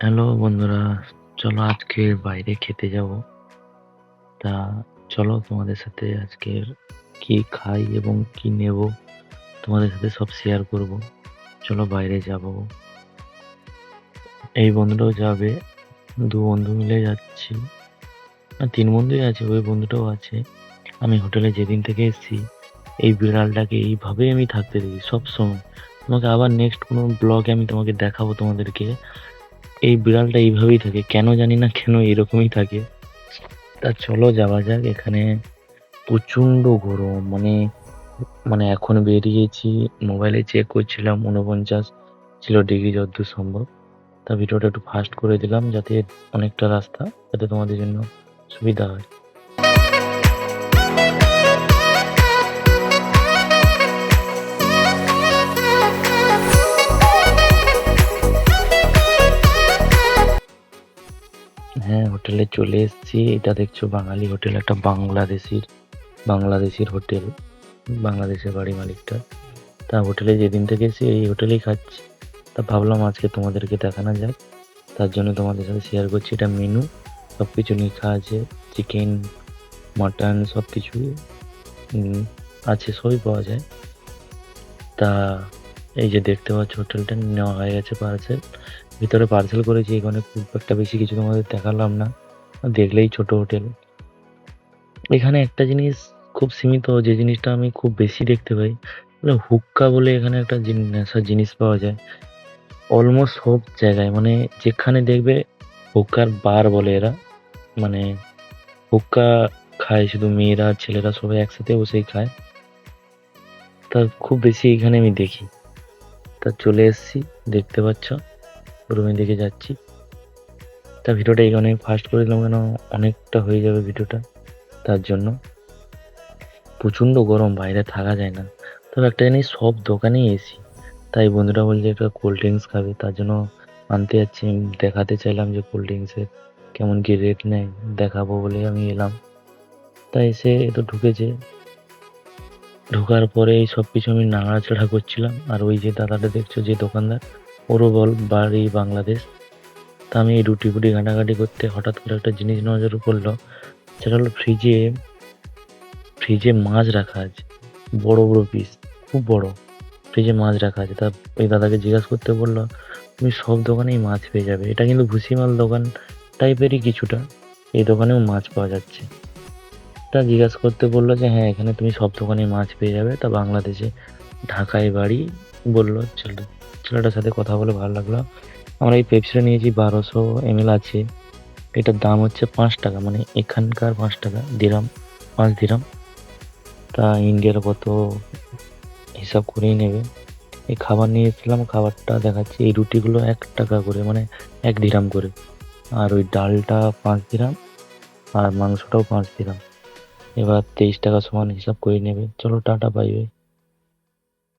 Hello বন্ধুরা, চলো আজকে বাইরে খেতে যাব। তা চলো তোমাদের সাথে আজকের কি খাই এবং কি নেব তোমাদের সাথে সব শেয়ার করব। চলো বাইরে যাব। এই বন্ধুটাও যাবে, দু বন্ধু মিলে যাচ্ছি। না, তিন বন্ধুই আছে, ওই বন্ধুটাও আছে। আমি হোটেলে যেদিন থেকে এসেছি এই বিড়ালটাকে এইভাবেই আমি থাকতে দেখি সব সময়। তোমাকে আবার নেক্সট কোনো ব্লগে আমি তোমাকে দেখাবো তোমাদেরকে। এই বিড়ালটা এইভাবেই থাকে, কেন জানি না, কেন এরকমই থাকে। তা চলো যাওয়া যাক। এখানে প্রচন্ড গরম, মানে মানে এখন বেরিয়েছি, মোবাইলে চেক করছিলাম 49 ছিল ডিগ্রি যতদূর সম্ভব। তা ভিডিওটা একটু ফাস্ট করে দিলাম যাতে অনেকটা রাস্তা, যাতে তোমাদের জন্য সুবিধা হয়। হ্যাঁ, হোটেলে চলে এসেছি। এটা দেখছো বাঙালি হোটেল, একটা বাংলাদেশির হোটেল, বাংলাদেশের বাড়ি মালিকটা। তা হোটেলে যেদিন থেকে এসেছি এই হোটেলেই খাচ্ছি। তা ভাবলাম আজকে তোমাদেরকে দেখানো যাক, তার জন্য তোমাদের সাথে শেয়ার করছি। এটা মেনু, সবকিছু লেখা আছে, চিকেন, মাটন সব কিছুই আছে, সবই পাওয়া যায়। তা এই যে দেখতে পাচ্ছ হোটেলটা নেওয়া হয়ে গেছে পার্সেল। ভিতরে পার্সেল করেছি, এখানে খুব একটা বেশি কিছু তোমাদের দেখালাম না, দেখলেই ছোট হোটেল। এখানে একটা জিনিস খুব সীমিত, যে জিনিসটা আমি খুব বেশি দেখতে পাই, হুক্কা বলে এখানে একটা নেশার জিনিস পাওয়া যায় অলমোস্ট সব জায়গায়। মানে যেখানে দেখবে হুক্কার বার বলে এরা, মানে হুক্কা খায় শুধু মেয়েরা ছেলেরা সবাই একসাথে বসেই খায়। তা খুব বেশি এখানে আমি দেখি। তা চলে এসেছি, দেখতে পাচ্ছ রুমের দিকে যাচ্ছি। তা ভিডিওটা এখানে ফাস্ট করে দিলাম, কেন অনেকটা হয়ে যাবে ভিডিওটা, তার জন্য। প্রচন্ড গরম, বাইরে থাকা যায় না। তবে একটা জিনিস, সব দোকানেই এসি। তাই বন্ধুরা বলছে একটা কোল্ড ড্রিঙ্কস খাবে, তার জন্য আনতে যাচ্ছি। আমি দেখাতে চাইলাম যে কোল্ড ড্রিঙ্কসের কেমন কি রেট নেয়, দেখাবো বলে আমি এলাম। তাই এসে তো ঢুকেছে, ঢোকার পরে এই সব কিছু আমি নাড়াচাড়া করছিলাম। আর ওই যে দাদাটা দেখছো, যে দোকানদার, ওরও বাড়ি বাংলাদেশ। তা আমি এই রুটি ফুটি ঘাঁটাঘাঁটি করতে হঠাৎ করে একটা জিনিস নজরে পড়লো, সেটা হলো ফ্রিজে মাছ রাখা আছে, বড় বড় পিস, খুব বড়। ফ্রিজে মাছ রাখা আছে। তা ওই দাদাকে জিজ্ঞাসা করতে বললো, তুমি সব দোকানেই মাছ পেয়ে যাবে, এটা কিন্তু ভুসিমাল দোকান টাইপেরই কিছুটা, এই দোকানেও মাছ পাওয়া যাচ্ছে। তা জিজ্ঞাসা করতে বললো যে হ্যাঁ, এখানে তুমি সব দোকানে মাছ পেয়ে যাবে। তা বাংলাদেশে, ঢাকায় বাড়ি বললো। ছেলেটার সাথে কথা বলে ভালো লাগলো। আমরা এই পেপসিটা নিয়েছি, 1200 ml আছে। এটার দাম হচ্ছে 5 টাকা, মানে এখানকার 5 টাকা, দিরাম, 5 দিরাম। তা ইন্ডিয়ার কত হিসাব করেই নেবে। এই খাবার নিয়ে এসেছিলাম, খাবারটা দেখাচ্ছি। এই রুটিগুলো 1 টাকা করে, মানে 1 দিরাম করে। আর ওই ডালটা 5 দিরাম, আর মাংসটাও 5 দিরাম। এবার 23 টাকা সমান হিসাব করে নেবে। চলো টাটা, বাই বাই।